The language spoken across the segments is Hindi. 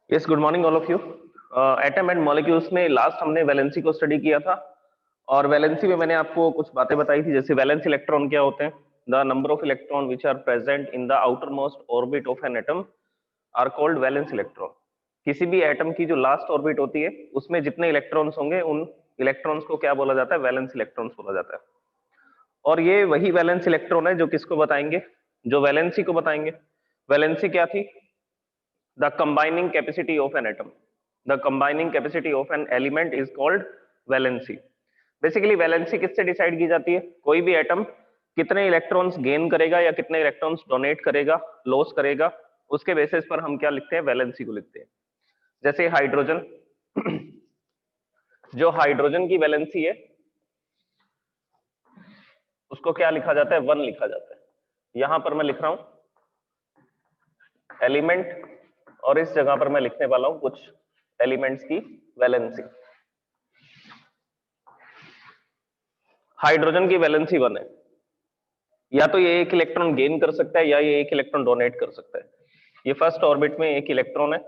Yes, good morning all of you. Atom and molecules में लास्ट हमने वैलेंसी को स्टडी किया था और वैलेंसी में मैंने आपको कुछ बातें बताई थी, जैसे वैलेंस इलेक्ट्रॉन क्या होते हैं। The number of electron which are present in the outer most orbit of an atom are called valence electron. किसी भी एटम की जो लास्ट ऑर्बिट होती है उसमें जितने इलेक्ट्रॉन्स होंगे उन इलेक्ट्रॉन्स को क्या बोला जाता है? वैलेंस इलेक्ट्रॉन्स बोला जाता है। और ये वही वैलेंस इलेक्ट्रॉन है जो किसको बताएंगे? जो वैलेंसी को बताएंगे। वैलेंसी क्या थी? The combining capacity of an atom. The combining capacity of an element is called valency. Basically valency किससे डिसाइड की जाती है? कोई भी एटम कितने इलेक्ट्रॉन्स गेन करेगा या कितने इलेक्ट्रॉन्स डोनेट करेगा, लॉस करेगा, उसके बेसिस पर हम क्या लिखते हैं? वैलेंसी को लिखते हैं। जैसे हाइड्रोजन, जो हाइड्रोजन की वैलेंसी है उसको क्या लिखा जाता है? 1 लिखा जाता है। यहां पर मैं लिख रहा हूं एलिमेंट, और इस जगह पर मैं लिखने वाला हूं कुछ एलिमेंट्स की वैलेंसी। हाइड्रोजन की वैलेंसी 1 है। या तो ये एक इलेक्ट्रॉन गेन कर सकता है या ये एक इलेक्ट्रॉन डोनेट कर सकता है। ये फर्स्ट ऑर्बिट में एक इलेक्ट्रॉन है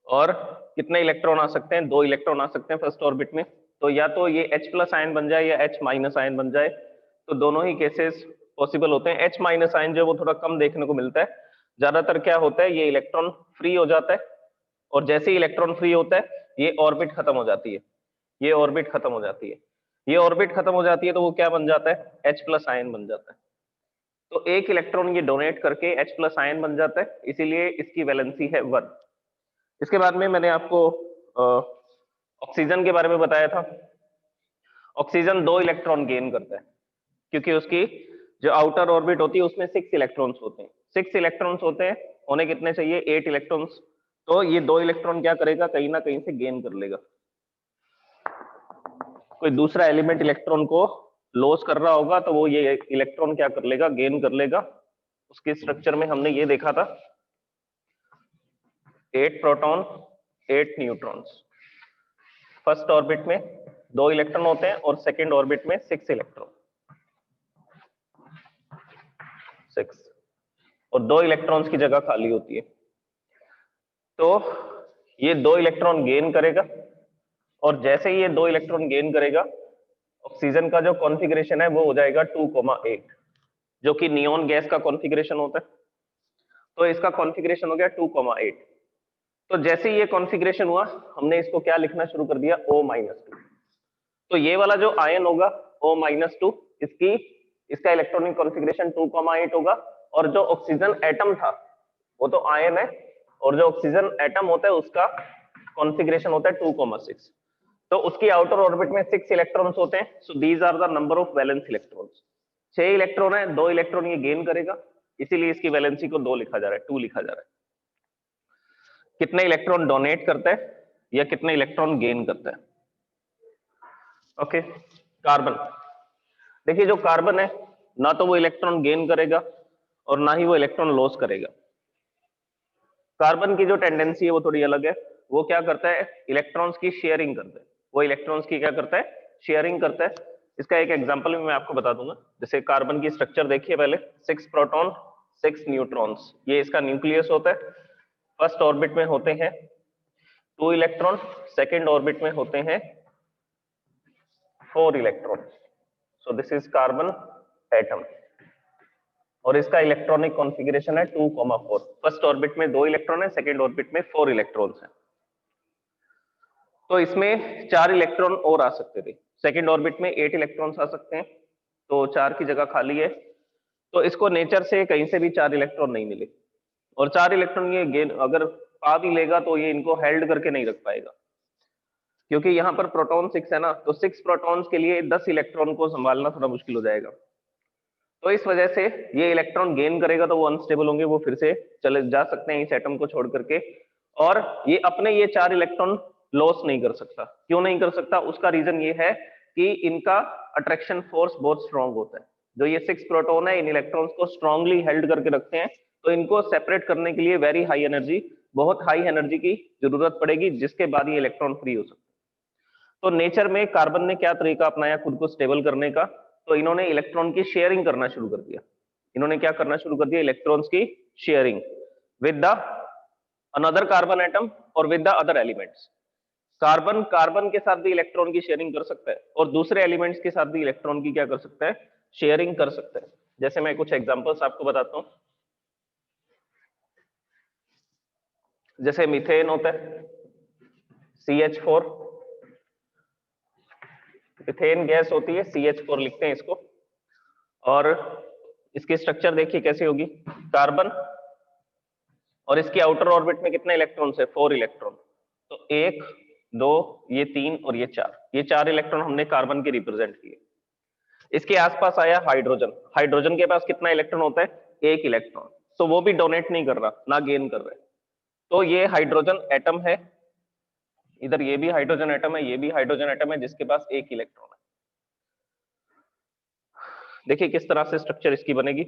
और कितने इलेक्ट्रॉन आ सकते हैं? 2 इलेक्ट्रॉन आ सकते हैं फर्स्ट ऑर्बिट में। तो या तो ये H प्लस आयन बन जाए या H माइनस आयन बन जाए, तो दोनों ही केसेस पॉसिबल होते हैं। H माइनस आयन जो वो थोड़ा कम देखने को मिलता है। ज्यादातर क्या होता है, ये इलेक्ट्रॉन फ्री हो जाता है और जैसे ही इलेक्ट्रॉन फ्री होता है ये ऑर्बिट खत्म हो जाती है। ये ऑर्बिट खत्म हो जाती है। ये ऑर्बिट खत्म हो जाती है तो वो क्या बन जाता है? H प्लस आयन बन जाता है। तो एक इलेक्ट्रॉन ये डोनेट करके H प्लस आयन बन जाता है, इसीलिए इसकी वैलेंसी है 1। इसके बाद में मैंने आपको ऑक्सीजन के बारे में बताया था। ऑक्सीजन 2 इलेक्ट्रॉन गेन करता है क्योंकि उसकी जो आउटर ऑर्बिट होती है उसमें 6 इलेक्ट्रॉन्स होते हैं। 6 इलेक्ट्रॉन्स होते हैं, होने कितने चाहिए? 8 इलेक्ट्रॉन्स। तो ये 2 इलेक्ट्रॉन क्या करेगा? कहीं ना कहीं से गेन कर लेगा। कोई दूसरा एलिमेंट इलेक्ट्रॉन को लॉस कर रहा होगा तो वो ये इलेक्ट्रॉन क्या कर लेगा? गेन कर लेगा। उसके स्ट्रक्चर में हमने ये देखा था 8 प्रोटॉन 8 न्यूट्रॉन्स। फर्स्ट ऑर्बिट में 2 इलेक्ट्रॉन होते हैं और सेकेंड ऑर्बिट में 6 इलेक्ट्रॉन, 6, और 2 इलेक्ट्रॉन्स की जगह खाली होती है। तो ये 2 इलेक्ट्रॉन गेन करेगा और जैसे ही ये 2 इलेक्ट्रॉन गेन करेगा ऑक्सीजन का जो कॉन्फ़िगरेशन है वो हो जाएगा 2,8, जो कि नियॉन गैस का कॉन्फ़िगरेशन होता है। तो इसका कॉन्फ़िगरेशन हो गया 2,8। तो जैसे ही ये कॉन्फ़िगरेशन हुआ हमने इसको क्या लिखना शुरू कर दिया? O-2। तो ये वाला जो आयन होगा O-2, इसका इलेक्ट्रॉनिक कॉन्फ़िगरेशन 2,8 होगा। और जो ऑक्सीजन एटम था वो तो आयन है, और जो ऑक्सीजन एटम होता है उसका कॉन्फ़िगरेशन होता है 2,6। तो उसकी आउटर ऑर्बिट में 6 इलेक्ट्रॉन्स होते हैं। So these are the number of valence electrons. 6 electron है, 2 इलेक्ट्रॉन ये गेन करेगा, इसीलिए इसकी वैलेंसी को 2 लिखा जा रहा है, 2 लिखा जा रहा है। कितने इलेक्ट्रॉन डोनेट करता है या कितने इलेक्ट्रॉन गेन करता है? Okay, carbon. देखिए जो कार्बन है ना तो वो इलेक्ट्रॉन गेन करेगा और ना ही वो इलेक्ट्रॉन लॉस करेगा। कार्बन की जो टेंडेंसी है वो थोड़ी अलग है। वो क्या करता है? इलेक्ट्रॉन्स की शेयरिंग करता है। वो इलेक्ट्रॉन्स की क्या करता है? शेयरिंग करता है। इसका एक एग्जांपल भी मैं आपको बता दूंगा। जैसे कार्बन की स्ट्रक्चर देखिए पहले, 6 प्रोटॉन 6 न्यूट्रॉन्स, ये इसका न्यूक्लियस होता है। फर्स्ट ऑर्बिट में होते हैं 2 इलेक्ट्रॉन, सेकेंड ऑर्बिट में होते हैं 4 electron. So this is carbon atom और इसका इलेक्ट्रॉनिक कॉन्फ़िगरेशन है 2,4। फर्स्ट ऑर्बिट में 2 इलेक्ट्रॉन है, सेकेंड ऑर्बिट में 4 इलेक्ट्रॉन्स हैं। तो इसमें 4 इलेक्ट्रॉन और आ सकते थे। सेकेंड ऑर्बिट में 8 इलेक्ट्रॉन्स आ सकते हैं, तो 4 की जगह खाली है। तो इसको नेचर से कहीं से भी 4 इलेक्ट्रॉन नहीं मिले, और 4 इलेक्ट्रॉन ये गेन अगर पा भी लेगा तो ये इनको हेल्ड करके नहीं रख पाएगा, क्योंकि यहाँ पर प्रोटॉन 6 है ना, तो 6 प्रोटॉन्स के लिए 10 इलेक्ट्रॉन को संभालना थोड़ा मुश्किल हो जाएगा। तो इस वजह से ये इलेक्ट्रॉन गेन करेगा तो वो अनस्टेबल होंगे, वो फिर से चले जा सकते हैं इस एटम को छोड़ करके। और ये अपने ये 4 इलेक्ट्रॉन लॉस नहीं कर सकता। क्यों नहीं कर सकता? उसका रीजन ये है कि इनका अट्रैक्शन फोर्स बहुत स्ट्रांग होता है। जो ये 6 प्रोटॉन है इन इलेक्ट्रॉन्स को स्ट्रांगली हेल्ड करके रखते हैं, तो इनको सेपरेट करने के लिए वेरी हाई एनर्जी, बहुत हाई एनर्जी की जरूरत पड़ेगी, जिसके बाद ये इलेक्ट्रॉन फ्री हो सकते हैं। तो नेचर में कार्बन ने क्या तरीका अपनाया खुद को स्टेबल करने का? तो इन्होंने इलेक्ट्रॉन की शेयरिंग करना शुरू कर दिया। इन्होंने क्या करना शुरू कर दिया? इलेक्ट्रॉन्स की sharing with the another carbon atom और with the other elements. Carbon carbon के साथ भी इलेक्ट्रॉन की शेयरिंग कर सकता है और दूसरे एलिमेंट्स के साथ भी इलेक्ट्रॉन की क्या कर सकता है, शेयरिंग कर सकता है। जैसे मैं कुछ एग्जांपल्स आपको बताता हूं। जैसे मीथेन होता है CH4, मीथेन गैस होती है CH4 लिखते हैं इसको, और इसकी स्ट्रक्चर देखिए कैसी होगी, कार्बन और इसकी आउटर ऑर्बिट में कितने इलेक्ट्रॉन है, 4 इलेक्ट्रॉन। तो 1 2 ये 3 और ये 4 इलेक्ट्रॉन हमने कार्बन के रिप्रेजेंट किए। इसके आसपास आया हाइड्रोजन, हाइड्रोजन के पास कितना इलेक्ट्रॉन होता है, 1 इलेक्ट्रॉन। तो वो भी डोनेट नहीं कर रहा ना गेन कर रहा है। तो ये हाइड्रोजन एटम है, इधर ये भी हाइड्रोजन एटम है, ये भी हाइड्रोजन एटम है जिसके पास 1 इलेक्ट्रॉन है। देखिए किस तरह से स्ट्रक्चर इसकी बनेगी।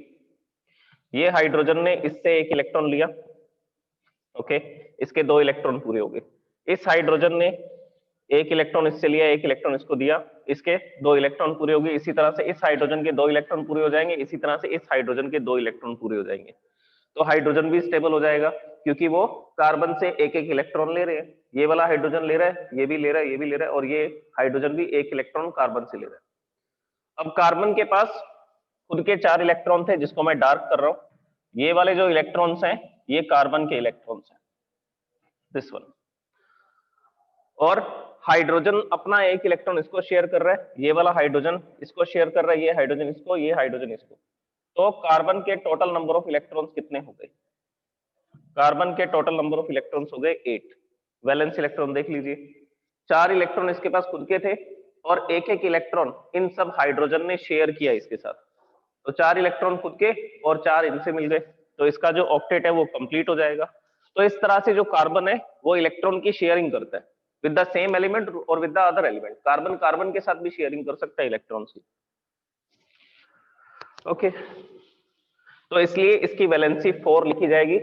ये हाइड्रोजन ने इससे 1 इलेक्ट्रॉन लिया, ओके, इसके 2 इलेक्ट्रॉन पूरे हो गए। इस हाइड्रोजन ने 1 इलेक्ट्रॉन इससे लिया, 1 इलेक्ट्रॉन इसको दिया, इसके 2 इलेक्ट्रॉन पूरे हो गए। इसी तरह से इस हाइड्रोजन के 2 इलेक्ट्रॉन पूरे हो जाएंगे, इसी तरह से इस हाइड्रोजन के 2 इलेक्ट्रॉन पूरे हो जाएंगे। तो हाइड्रोजन भी स्टेबल हो जाएगा क्योंकि वो कार्बन से 1-1 इलेक्ट्रॉन ले रहे हैं। ये वाला हाइड्रोजन ले रहा है, ये भी ले रहा है, ये भी ले रहा है, और ये हाइड्रोजन भी 1 इलेक्ट्रॉन कार्बन से ले रहा है। अब कार्बन के पास खुद के 4 इलेक्ट्रॉन थे जिसको मैं डार्क कर रहा हूं। ये वाले जो इलेक्ट्रॉन्स हैं ये कार्बन के इलेक्ट्रॉन्स हैं, दिस वन। और हाइड्रोजन अपना 1 इलेक्ट्रॉन इसको शेयर कर रहा है, ये वाला हाइड्रोजन इसको शेयर कर रहा है, ये हाइड्रोजन इसको, ये हाइड्रोजन इसको। तो कार्बन के टोटल नंबर ऑफ इलेक्ट्रॉन्स कितने हो गए, कार्बन के टोटल नंबर ऑफ इलेक्ट्रॉन्स हो गए 8। वैलेंस इलेक्ट्रॉन देख लीजिए, 4 इलेक्ट्रॉन इसके पास खुद के थे और 1-1 इलेक्ट्रॉन इन सब हाइड्रोजन ने शेयर किया इसके साथ। तो 4 इलेक्ट्रॉन खुद के और 4 इनसे मिल गए, तो इसका जो ऑक्टेट है वो कंप्लीट हो जाएगा। तो इस तरह से जो कार्बन है वो इलेक्ट्रॉन की शेयरिंग करता है विद द सेम एलिमेंट और with the other element. Carbon carbon के साथ भी शेयरिंग कर सकता है इलेक्ट्रॉन्स की, ओके। तो इसलिए इसकी वैलेंसी 4 लिखी जाएगी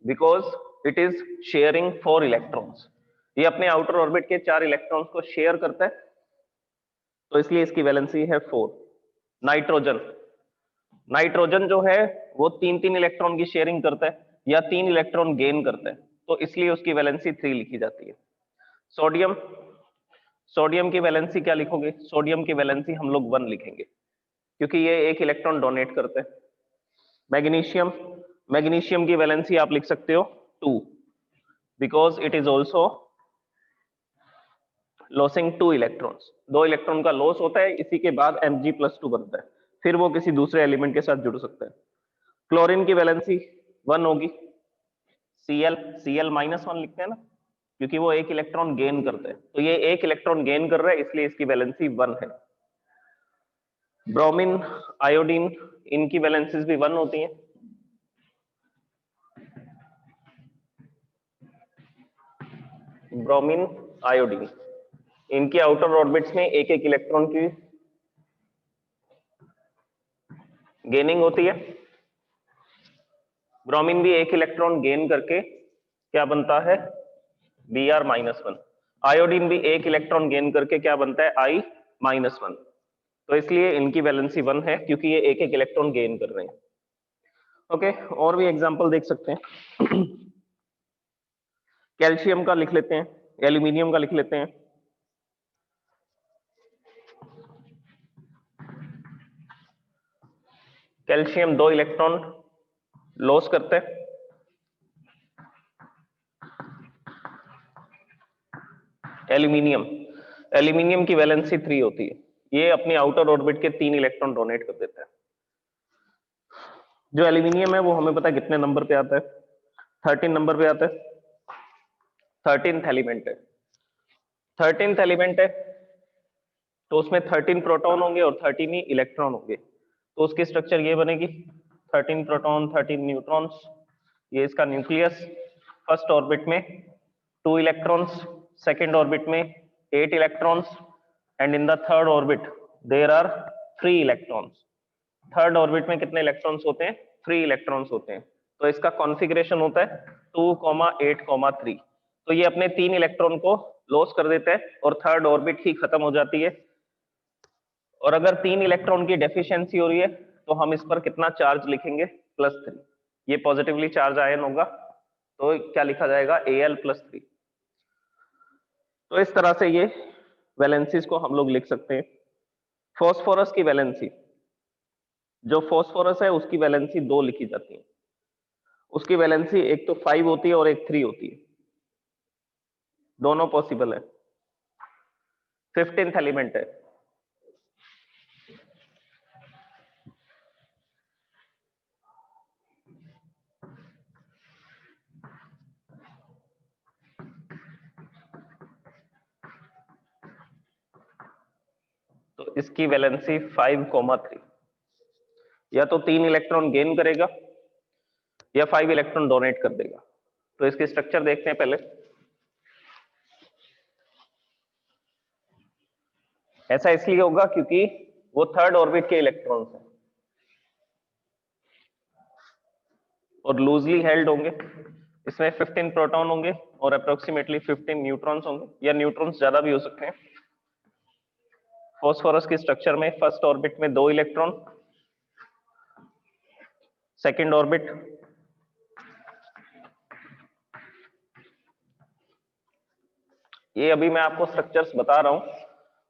because it is sharing 4 electrons. ये अपने आउटर ऑर्बिट के 4 इलेक्ट्रॉन्स को शेयर करता है, तो इसलिए इसकी वैलेंसी है 4। नाइट्रोजन, नाइट्रोजन जो है वो 3-3 इलेक्ट्रॉन की शेयरिंग करता है या 3 इलेक्ट्रॉन गेन करता है, तो इसलिए उसकी वैलेंसी 3 लिखी जाती है। सोडियम, सोडियम की वैलेंसी क्या लिखोगे, सोडियम की वैलेंसी हम लोग 1 लिखेंगे क्योंकि ये 1 इलेक्ट्रॉन डोनेट करता है। मैग्नीशियम, मैग्नीशियम की वैलेंसी आप लिख सकते हो 2 because it is also losing 2 electrons. 2 electron का लॉस होता है, इसी के बाद Mg+2 बनता है, फिर वो किसी दूसरे एलिमेंट के साथ जुड़ सकता है। क्लोरीन की वैलेंसी 1 होगी, Cl-1 लिखते हैं ना क्योंकि वो 1 इलेक्ट्रॉन गेन करता है, तो ये 1 इलेक्ट्रॉन गेन कर रहा है इसलिए इसकी वैलेंसी 1 है। ब्रोमीन, आयोडीन, इनकी वैलेंसीज भी 1 होती हैं। ब्रोमीन, आयोडीन, इनकी आउटर ऑर्बिट्स में 1-1 इलेक्ट्रॉन की गेनिंग होती है। ब्रोमीन भी 1 इलेक्ट्रॉन गेन करके क्या बनता है, Br-1। आयोडीन भी 1 इलेक्ट्रॉन गेन करके क्या बनता है, I-1। तो इसलिए इनकी वैलेंसी 1 है क्योंकि ये 1-1 इलेक्ट्रॉन गेन कर रहे हैं, ओके। और भी एग्जांपल देख सकते हैं। कैल्शियम का लिख लेते हैं, एल्यूमिनियम का लिख लेते हैं। कैल्शियम 2 इलेक्ट्रॉन लॉस करते हैं, एल्यूमिनियम, एल्यूमिनियम की वैलेंसी 3 होती है, ये अपनी आउटर ऑर्बिट के 3 इलेक्ट्रॉन डोनेट कर देता है। जो एल्यूमिनियम है वो हमें पता है कितने नंबर पे आता है, 13 नंबर पे आता है, 13th एलिमेंट है। 13th एलिमेंट है तो उसमें 13 प्रोटॉन होंगे और 13 ही इलेक्ट्रॉन होंगे, तो उसकी स्ट्रक्चर ये बनेगी 13 प्रोटॉन 13 न्यूट्रॉन्स। ये इसका न्यूक्लियस, फर्स्ट ऑर्बिट में 2 इलेक्ट्रॉन्स, सेकेंड ऑर्बिट में 8 electrons, and in the third orbit there are 3 electrons. Third orbit में कितने इलेक्ट्रॉन्स होते हैं, 3 इलेक्ट्रॉन्स होते हैं। तो इसका कॉन्फ़िगरेशन होता है 2,8,3। तो ये अपने 3 इलेक्ट्रॉन को लॉस कर देता है और थर्ड ऑर्बिट ही खत्म हो जाती है। और अगर 3 इलेक्ट्रॉन की डेफिशिएंसी हो रही है तो हम इस पर कितना चार्ज लिखेंगे, +3। ये पॉजिटिवली चार्ज आयन होगा, तो क्या लिखा जाएगा Al+3। तो इस तरह से ये वैलेंसीज को हम लोग लिख सकते हैं। फॉस्फोरस की वैलेंसी, जो फॉस्फोरस है उसकी वैलेंसी 2 लिखी जाती है। उसकी वैलेंसी एक तो 5 होती है और एक 3 होती है, दोनों पॉसिबल है। 15th एलिमेंट है। तो इसकी वैलेंसी 5,3, या तो 3 इलेक्ट्रॉन गेन करेगा या 5 इलेक्ट्रॉन डोनेट कर देगा। तो इसकी स्ट्रक्चर देखते हैं पहले। ऐसा इसलिए होगा क्योंकि वो थर्ड ऑर्बिट के इलेक्ट्रॉन्स हैं और लूजली हेल्ड होंगे। इसमें 15 प्रोटॉन होंगे और अप्रोक्सीमेटली 15 न्यूट्रॉन्स होंगे, या न्यूट्रॉन्स ज्यादा भी हो सकते हैं। फॉस्फोरस की स्ट्रक्चर में फर्स्ट ऑर्बिट में 2 इलेक्ट्रॉन, सेकेंड ऑर्बिट ये अभी मैं आपको स्ट्रक्चर्स बता रहा हूं,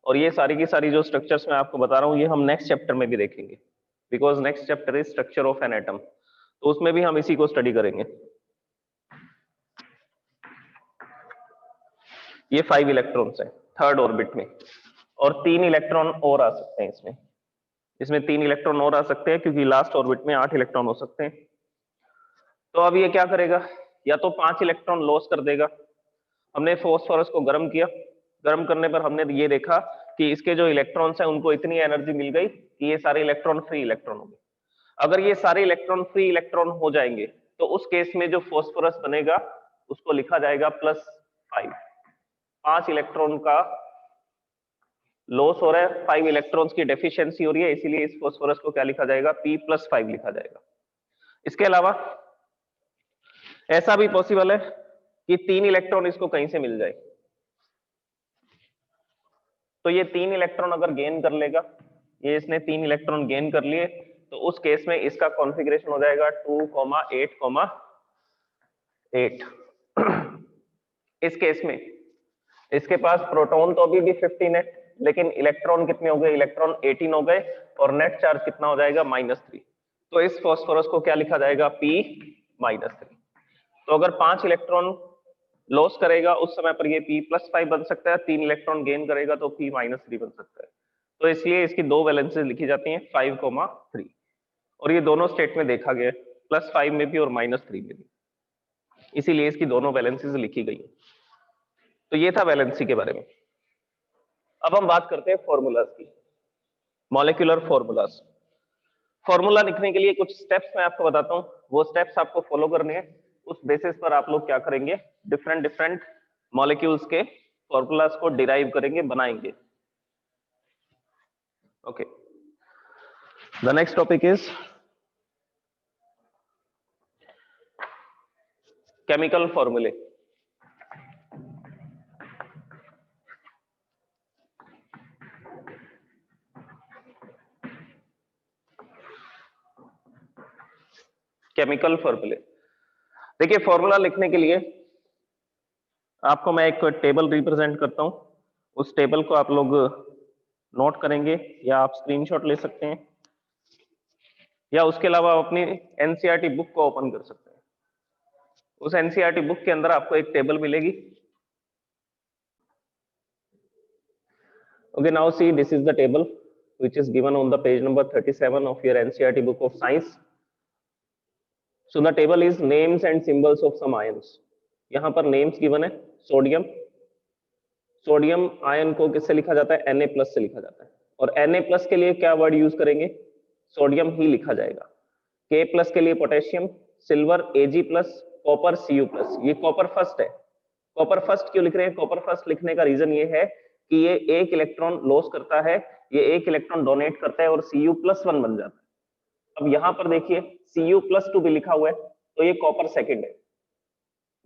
और ये सारी की सारी जो स्ट्रक्चर्स मैं आपको बता रहा हूं ये हम नेक्स्ट चैप्टर में भी देखेंगे, because next chapter is structure of an atom. तो उसमें भी हम इसी को स्टडी करेंगे। ये 5 इलेक्ट्रॉन्स हैं थर्ड ऑर्बिट में, और 3 इलेक्ट्रॉन और आ सकते हैं इसमें। इसमें 3 इलेक्ट्रॉन और आ सकते हैं क्योंकि लास्ट ऑर्बिट में 8 इलेक्ट्रॉन हो सकते हैं। तो अब ये क्या करेगा, या तो 5 इलेक्ट्रॉन लॉस कर देगा। हमने फॉस्फोरस को गर्म किया, गर्म करने पर हमने ये देखा कि इसके जो इलेक्ट्रॉन्स हैं उनको इतनी एनर्जी मिल गई कि ये सारे इलेक्ट्रॉन फ्री इलेक्ट्रॉन हो गए। अगर ये सारे इलेक्ट्रॉन फ्री इलेक्ट्रॉन हो जाएंगे तो उस केस में जो फॉस्फोरस बनेगा उसको लिखा जाएगा +5। 5 इलेक्ट्रॉन का लॉस हो रहा है, 5 इलेक्ट्रॉन्स की डेफिशिएंसी हो रही है, इसीलिए इस फॉस्फोरस को क्या लिखा जाएगा, P+5 लिखा जाएगा। इसके अलावा ऐसा भी पॉसिबल है कि 3 इलेक्ट्रॉन इसको कहीं से मिल जाए। तो ये 3 इलेक्ट्रॉन अगर गेन कर लेगा, ये इसने 3 इलेक्ट्रॉन गेन कर लिए, तो उस केस में इसका कॉन्फ़िगरेशन हो जाएगा 2,8,8। इस केस में इसके पास प्रोटॉन तो अभी भी 15 है, लेकिन इलेक्ट्रॉन कितने हो गए, इलेक्ट्रॉन 18 हो गए, और नेट चार्ज कितना हो जाएगा, -3। तो इस फॉस्फोरस को क्या लिखा जाएगा, P-3। तो अगर 5 इलेक्ट्रॉन लॉस करेगा उस समय पर ये P+5 बन सकता है, 3 इलेक्ट्रॉन गेन करेगा तो P-3 बन सकता है। तो इसलिए इसकी 2 वैलेंसीज लिखी जाती हैं 5,3, और ये दोनों स्टेट में देखा गया, +5 में भी और -3 में भी, इसीलिए इसकी दोनों वैलेंसीज लिखी गई। तो ये था वैलेंसी के बारे में। अब हम बात करते हैं फॉर्मूलाज की, मॉलिक्यूलर फॉर्मूलाज। फॉर्मूला लिखने के लिए कुछ स्टेप्स मैं आपको बताता हूं, वो स्टेप्स आपको फॉलो करने हैं। उस बेसिस पर आप लोग क्या करेंगे, डिफरेंट डिफरेंट मॉलिक्यूल्स के फॉर्मूलाज को डिराइव करेंगे, बनाएंगे। Okay, the next topic is chemical फॉर्मूले। केमिकल फॉर्मूले, देखिए फॉर्मूला लिखने के लिए आपको मैं एक टेबल रिप्रेजेंट करता हूं, उस टेबल को आप लोग नोट करेंगे, या आप स्क्रीनशॉट ले सकते हैं, या उसके अलावा आप अपनी एनसीईआरटी बुक को ओपन कर सकते हैं। उस एनसीईआरटी बुक के अंदर आपको एक टेबल मिलेगी। Okay, now see, this is the table which is given on the page number 37 of your NCERT book of science. So the table is names and symbols of some ions. यहाँ पर names given है, सोडियम। सोडियम आयन को किससे लिखा जाता है, Na+ से लिखा जाता है, और Na+ के लिए क्या वर्ड यूज करेंगे, सोडियम ही लिखा जाएगा। K+ के लिए potassium, silver Ag+, copper Cu+। ये कॉपर फर्स्ट है। कॉपर फर्स्ट क्यों लिख रहे हैं, कॉपर फर्स्ट लिखने का रीजन ये है कि ये 1 इलेक्ट्रॉन लॉस करता है, ये 1 इलेक्ट्रॉन डोनेट करता है और Cu+1 बन जाता है। अब यहां पर देखिए Cu+2 भी लिखा हुआ है, तो ये कॉपर सेकंड है।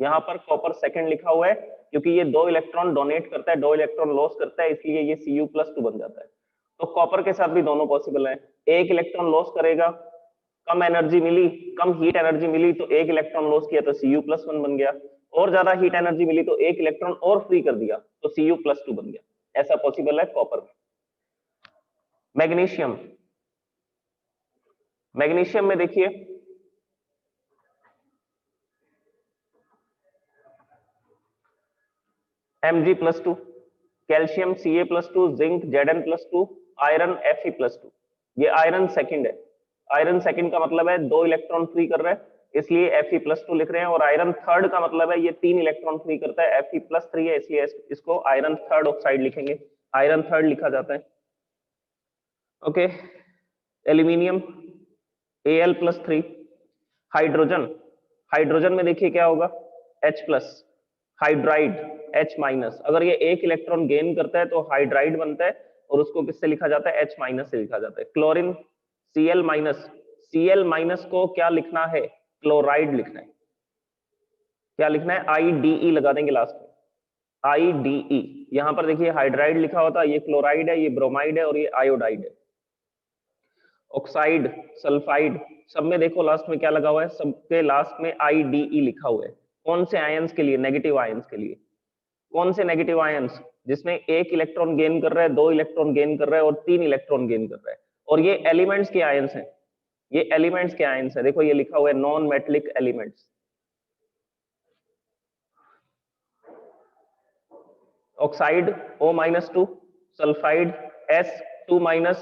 यहाँ पर कॉपर सेकंड लिखा हुआ है क्योंकि ये 2 इलेक्ट्रॉन डोनेट करता है, 2 इलेक्ट्रॉन लॉस करता है, इसलिए ये Cu+2 बन जाता है। तो कॉपर के साथ भी दोनों पॉसिबल है। 1 इलेक्ट्रॉन लॉस करेगा कम एनर्जी मिली, कम हीट एनर्जी मिली तो एक इलेक्ट्रॉन लॉस किया तो Cu+1 बन गया, और ज्यादा हीट एनर्जी मिली तो एक इलेक्ट्रॉन और फ्री कर दिया तो Cu+2 बन गया। ऐसा पॉसिबल है कॉपर में। मैग्नीशियम, मैग्नीशियम में देखिए Mg+2, calcium Ca+2, zinc Zn+2, iron Fe+2। ये आयरन सेकंड है, आयरन सेकंड का मतलब है 2 इलेक्ट्रॉन फ्री कर रहा है, इसलिए Fe+2 लिख रहे हैं। और आयरन थर्ड का मतलब है ये 3 इलेक्ट्रॉन फ्री करता है, Fe+3 है, इसलिए इसको आयरन थर्ड ऑक्साइड लिखेंगे, आयरन थर्ड लिखा जाता है। Okay, aluminium Al+3, hydrogen, hydrogen में देखिए क्या होगा H+, हाइड्राइड H-, अगर ये एक इलेक्ट्रॉन गेन करता है तो हाइड्राइड बनता है, और उसको किससे लिखा जाता है, H- से लिखा जाता है। क्लोरीन Cl-, Cl- को क्या लिखना है, क्लोराइड लिखना है। क्या लिखना है, IDE लगा देंगे लास्ट में, IDE। यहां पर देखिए हाइड्राइड लिखा होता है, ये क्लोराइड है, ये ब्रोमाइड है, और ये आयोडाइड है। ऑक्साइड, सल्फाइड, सब में देखो लास्ट में क्या लगा हुआ है, सबके लास्ट में IDE लिखा हुआ है। कौन से आयंस के लिए, नेगेटिव आयंस के लिए। कौन से नेगेटिव आयंस, जिसमें एक इलेक्ट्रॉन गेन कर रहा है, 2 इलेक्ट्रॉन गेन कर रहा है, और 3 इलेक्ट्रॉन गेन कर रहा है। और ये एलिमेंट्स के आयंस हैं, ये एलिमेंट्स के आयंस है। देखो ये लिखा हुआ है non metallic elements. Oxide O-2, sulphide S2-,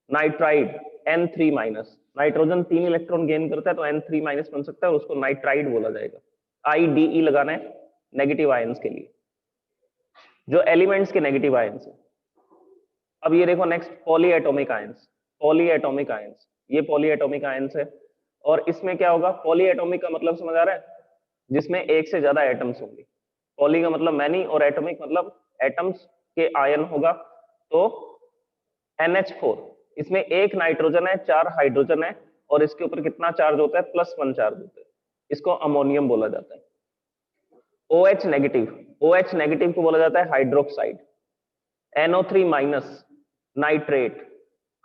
nitride N3-। Nitrogen 3 electron gain करता है तो N3- बन सकता है, और उसको नाइट्राइड बोला जाएगा। IDE लगाना है नेगेटिव आयंस के लिए, जो एलिमेंट्स के नेगेटिव आयंस है। अब ये देखो next, polyatomic ions, polyatomic ions, ये पॉलीएटॉमिक आयंस है। और इसमें क्या होगा, पॉलीएटॉमिक का मतलब समझ आ रहा है, जिसमें एक से ज्यादा एटम्स होंगे। पॉली का मतलब मैनी, और एटॉमिक मतलब एटम्स के आयन होगा। तो NH4, इसमें एक नाइट्रोजन है, 4 हाइड्रोजन है, और इसके ऊपर कितना चार्ज होता है, +1 चार्ज होता है, इसको अमोनियम बोला जाता है। OH नेगेटिव, OH नेगेटिव को बोला जाता है hydroxide. NO3-, nitrate,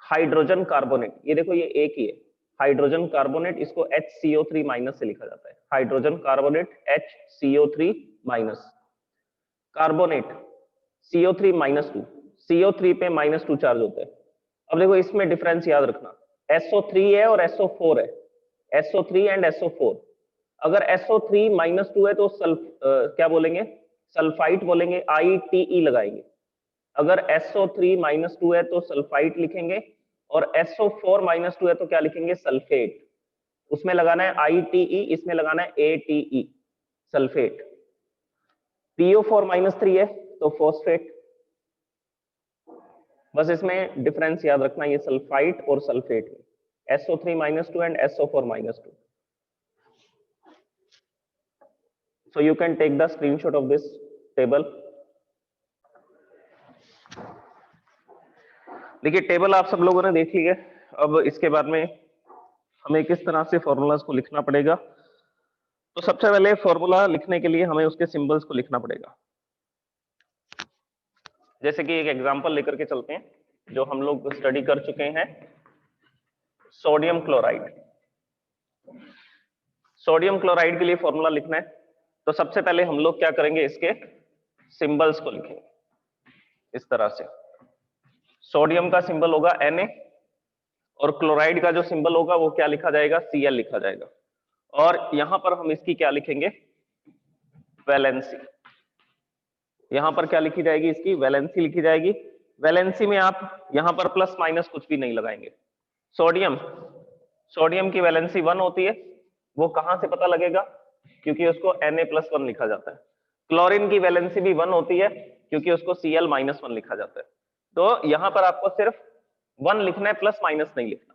hydrogen carbonate, ये देखो ये एक ही है, हाइड्रोजन कार्बोनेट, इसको HCO3- से लिखा जाता है, hydrogen carbonate HCO3-। Carbonate CO3-2, CO3 पे -2 चार्ज होता है। अब देखो इसमें डिफरेंस याद रखना, SO3 है और SO4 है, SO3 एंड SO4। अगर SO3-2 है तो क्या बोलेंगे, सल्फाइट बोलेंगे, ITE लगाएंगे। अगर SO3-2 है तो सल्फाइट लिखेंगे, और SO4-2 है तो क्या लिखेंगे, सल्फेट। उसमें लगाना है ITE, इसमें लगाना है ATE, सल्फेट। PO4-3 है तो फॉस्फेट। बस इसमें डिफरेंस याद रखना, ये सल्फाइट और सल्फेट में, SO3-2 and SO4-2। So you can take the screenshot of this table. देखिए टेबल आप सब लोगों ने देख ली है। अब इसके बाद में हमें किस तरह से फॉर्मूलाज को लिखना पड़ेगा, तो सबसे पहले फॉर्मूला लिखने के लिए हमें उसके सिंबल्स को लिखना पड़ेगा। जैसे कि एक एग्जांपल लेकर के चलते हैं जो हम लोग स्टडी कर चुके हैं, सोडियम क्लोराइड। सोडियम क्लोराइड के लिए फॉर्मूला लिखना है, तो सबसे पहले हम लोग क्या करेंगे, इसके सिंबल्स को लिखेंगे इस तरह से। सोडियम का सिंबल होगा Na, और क्लोराइड का जो सिंबल होगा वो क्या लिखा जाएगा, Cl लिखा जाएगा। और यहां पर हम इसकी क्या लिखेंगे, वैलेंसी। यहां पर क्या लिखी जाएगी, इसकी वैलेंसी लिखी जाएगी। वैलेंसी में आप यहां पर प्लस माइनस कुछ भी नहीं लगाएंगे। सोडियम, सोडियम की वैलेंसी 1 होती है, वो कहां से पता लगेगा, क्योंकि उसको Na+1 लिखा जाता है। क्लोरीन की वैलेंसी भी 1 होती है, क्योंकि उसको Cl-1 लिखा जाता है। तो यहां पर आपको सिर्फ 1 लिखना है, प्लस माइनस नहीं लिखना।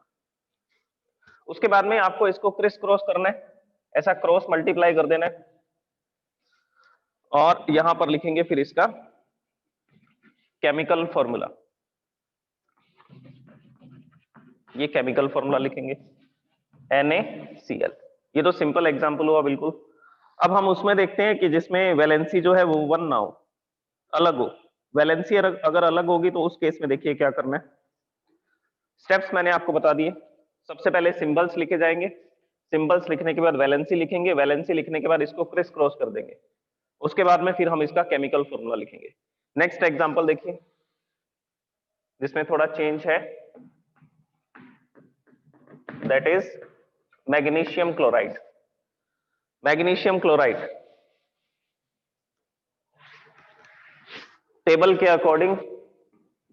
उसके बाद में आपको इसको क्रिस क्रॉस करना है, ऐसा क्रॉस मल्टीप्लाई कर देना है, और यहां पर लिखेंगे फिर इसका केमिकल फॉर्मूला। ये केमिकल फॉर्मूला लिखेंगे NaCl। ये तो सिंपल एग्जांपल हुआ बिल्कुल। अब हम उसमें देखते हैं कि जिसमें वैलेंसी जो है वो 1 ना हो, अलग हो। वैलेंसी अगर अलग होगी तो उस केस में देखिए क्या करना है। स्टेप्स मैंने आपको बता दिए। सबसे पहले सिंबल्स लिखे जाएंगे, सिंबल्स लिखने के बाद वैलेंसी लिखेंगे, वैलेंसी लिखने के बाद इसको क्रिस क्रॉस कर देंगे, उसके बाद में फिर हम इसका केमिकल फॉर्मूला लिखेंगे। नेक्स्ट एग्जांपल देखिए जिसमें थोड़ा चेंज है, that is magnesium chloride. Magnesium chloride table के अकॉर्डिंग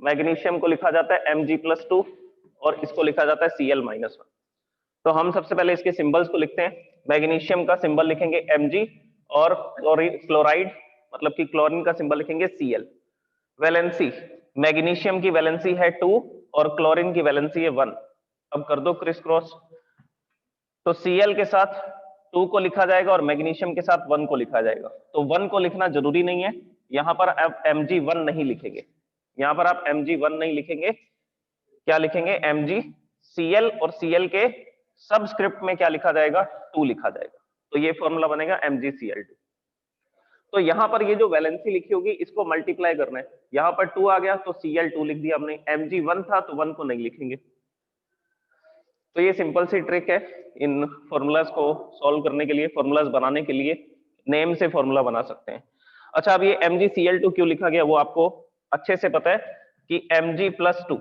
मैग्नीशियम को लिखा जाता है Mg+2 और इसको लिखा जाता है Cl-1। तो हम सबसे पहले इसके सिंबल्स को लिखते हैं। मैग्नीशियम का सिंबल लिखेंगे Mg और क्लोराइड मतलब कि क्लोरीन का सिंबल लिखेंगे Cl। वैलेंसी, मैग्नीशियम की वैलेंसी है 2 और क्लोरीन की वैलेंसी है 1। अब कर दो क्रिस क्रॉस, तो Cl के साथ 2 को लिखा जाएगा और मैग्नीशियम के साथ 1 को लिखा जाएगा। तो 1 को लिखना जरूरी नहीं है, यहां पर आप Mg1 नहीं लिखेंगे, यहां पर आप Mg1 नहीं लिखेंगे, क्या लिखेंगे MgCl और Cl के सबस्क्रिप्ट में क्या लिखा जाएगा 2 लिखा जाएगा, तो ये फॉर्मूला बनेगा MgCl2। तो यहां पर ये जो वैलेंसी लिखी होगी इसको मल्टीप्लाई करना है, यहां पर 2 आ गया तो Cl2 लिख दिया हमने, Mg1 था तो 1 को नहीं लिखेंगे। तो ये सिंपल सी ट्रिक है इन फॉर्मूलाज को सॉल्व करने के लिए, फॉर्मूलाज बनाने के लिए नेम से फॉर्मूला बना सकते हैं। अच्छा, अब ये MgCl2 क्यों लिखा गया वो आपको अच्छे से पता है कि Mg+2,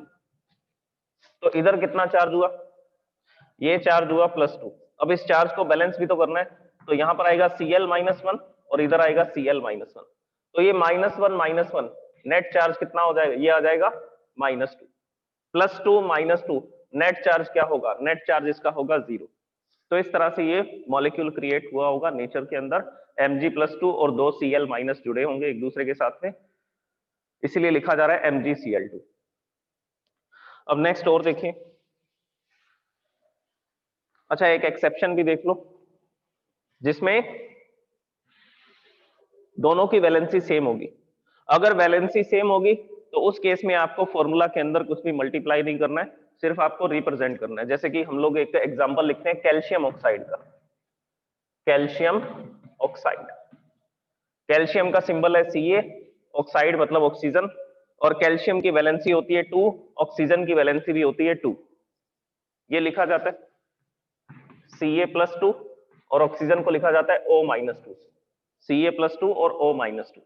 तो इधर कितना चार्ज हुआ, ये चार्ज हुआ +2। अब इस चार्ज को बैलेंस भी तो करना है, तो यहां पर आएगा Cl-1 और इधर आएगा Cl-1, तो ये -1 नेट चार्ज कितना हो जाएगा, ये आ जाएगा -2 +2 -2 नेट चार्ज क्या होगा, नेट चार्ज इसका होगा 0। तो इस तरह से ये मॉलिक्यूल क्रिएट हुआ होगा नेचर के अंदर, Mg+2 और 2 Cl- जुड़े होंगे एक दूसरे के साथ में, इसीलिए लिखा जा रहा है MgCl2। अब नेक्स्ट और देखिए। अच्छा, एक एक्सेप्शन भी देख लो जिसमें दोनों की वैलेंसी सेम होगी। अगर वैलेंसी सेम होगी तो उस केस में आपको फॉर्मूला के अंदर कुछ भी मल्टीप्लाई नहीं करना है, सिर्फ आपको रिप्रेजेंट करना है। जैसे कि हम लोग एक एग्जांपल लिखते हैं कैल्शियम ऑक्साइड का, कैल्शियम ऑक्साइड, कैल्शियम का सिंबल है Ca, ऑक्साइड मतलब ऑक्सीजन, और कैल्शियम की वैलेंसी होती है 2, ऑक्सीजन की वैलेंसी भी होती है 2। ये लिखा जाता है Ca+2 और ऑक्सीजन को लिखा जाता है O-2, Ca+2 और O-2।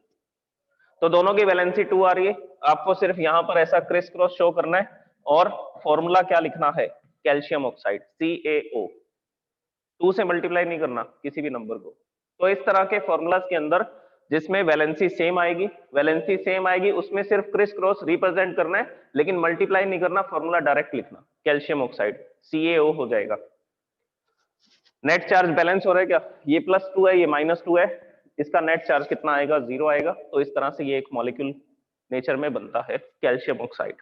तो दोनों की वैलेंसी 2 आ रही है, आपको सिर्फ यहां पर ऐसा क्रिस क्रॉस शो करना है और फॉर्मूला क्या लिखना है, कैल्शियम ऑक्साइड CaO, 2 से मल्टीप्लाई नहीं करना किसी भी नंबर को। तो इस तरह के फॉर्मूलाज के अंदर जिसमें वैलेंसी सेम आएगी, वैलेंसी सेम आएगी उसमें सिर्फ क्रिस क्रॉस रिप्रेजेंट करना है, लेकिन मल्टीप्लाई नहीं करना, फॉर्मूला डायरेक्ट लिखना, कैल्शियम ऑक्साइड CaO हो जाएगा। नेट चार्ज बैलेंस हो रहा है क्या, ये +2 है ये -2 है, इसका नेट चार्ज कितना आएगा, 0 आएगा। तो इस तरह से ये एक मॉलिक्यूल नेचर में बनता है कैल्शियम ऑक्साइड।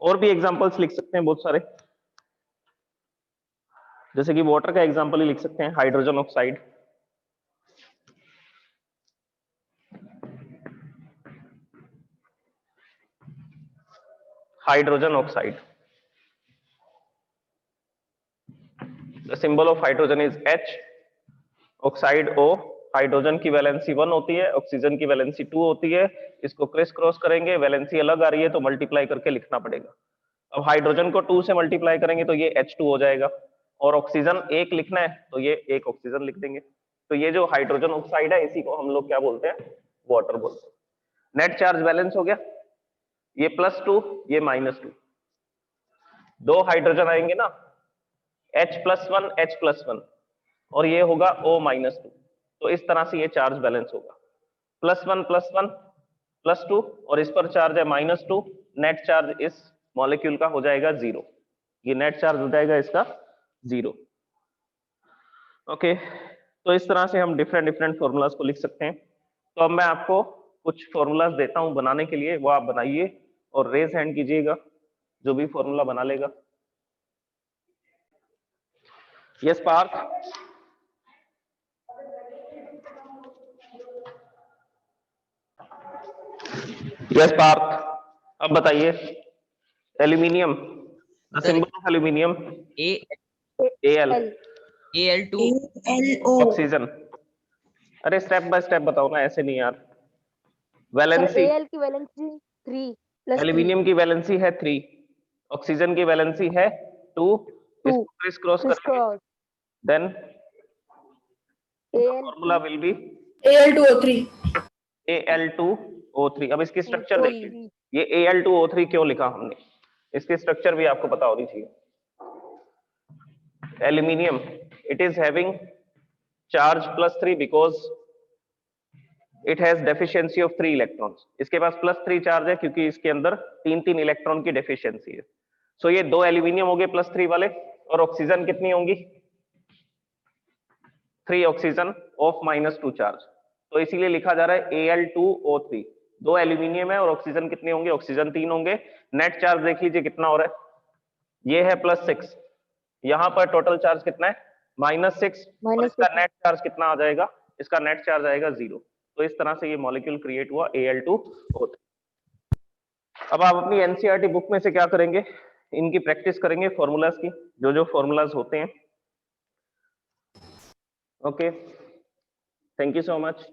और भी एग्जांपल्स लिख सकते हैं बहुत सारे, जैसे कि वाटर का एग्जांपल ही लिख सकते हैं, hydrogen oxide, hydrogen oxide, the symbol of hydrogen is H, oxide O, hydrogen की वैलेंसी 1 होती है, ऑक्सीजन की वैलेंसी 2 होती है, इसको क्रिस क्रॉस करेंगे, वैलेंसी अलग आ रही है तो मल्टीप्लाई करके लिखना पड़ेगा। अब हाइड्रोजन को 2 से मल्टीप्लाई करेंगे तो ये H2 हो जाएगा, और ऑक्सीजन 1 लिखना है तो ये 1 ऑक्सीजन लिख देंगे। तो ये जो हाइड्रोजन ऑक्साइड है इसी को हम लोग क्या बोलते हैं, वाटर बोलते हैं। नेट चार्ज बैलेंस हो गया, ये +2 ये -2, 2 हाइड्रोजन आएंगे ना, H+1 H+1 और ये होगा O-2, तो इस तरह से ये चार्ज बैलेंस होगा, +1 +1 +2 और इस पर चार्ज है -2, नेट चार्ज इस मॉलिक्यूल का हो जाएगा 0, ये नेट चार्ज हो जाएगा इसका 0। ओके, तो इस तरह से हम डिफरेंट डिफरेंट फॉर्मूलाज को लिख सकते हैं। तो अब मैं आपको कुछ फॉर्मूलाज देता हूं बनाने के लिए, वो आप बनाइए और रेज हैंड कीजिएगा जो भी फॉर्मूला बना लेगा। यस पार्थ, यस पार्थ, अब बताइए। Aluminium, the symbol of aluminium Al, Al2, oxygen. अरे स्टेप बाय स्टेप बताओ ना, ऐसे नहीं यार। वैलेंसी, Al की वैलेंसी 3 +3, एल्यूमिनियम की वैलेंसी है 3, ऑक्सीजन की वैलेंसी है 2 इसको क्रिस क्रॉस करेंगे, then formula will be Al2O3 Al2O3। अब इसकी स्ट्रक्चर देखिए, ये Al2O3 क्यों लिखा हमने, इसकी स्ट्रक्चर भी आपको पता होनी चाहिए। Aluminium, it is having charge +3 because it has deficiency of 3 electrons. इसके पास +3 चार्ज है क्योंकि इसके अंदर 3 इलेक्ट्रॉन की डेफिशिएंसी है। सो ये 2 एल्यूमिनियम हो गए +3 वाले, और ऑक्सीजन कितनी होंगी, 3 ऑक्सीजन ऑफ -2 चार्ज। तो इसीलिए लिखा जा रहा है Al2O3। 2 एल्यूमिनियम है और ऑक्सीजन कितने होंगे, ऑक्सीजन 3 होंगे। नेट चार्ज देख लीजिए कितना हो रहा है, ये है +6, यहां पर टोटल चार्ज कितना है -6, और इसका नेट चार्ज कितना आ जाएगा, इसका नेट चार्ज आएगा 0। तो इस तरह से ये मॉलिक्यूल क्रिएट हुआ Al2O3। अब आप अपनी एनसीईआरटी बुक में से क्या करेंगे, इनकी प्रैक्टिस करेंगे, फॉर्मूलाज की, जो जो फॉर्मूलाज होते हैं। Okay, thank you so much.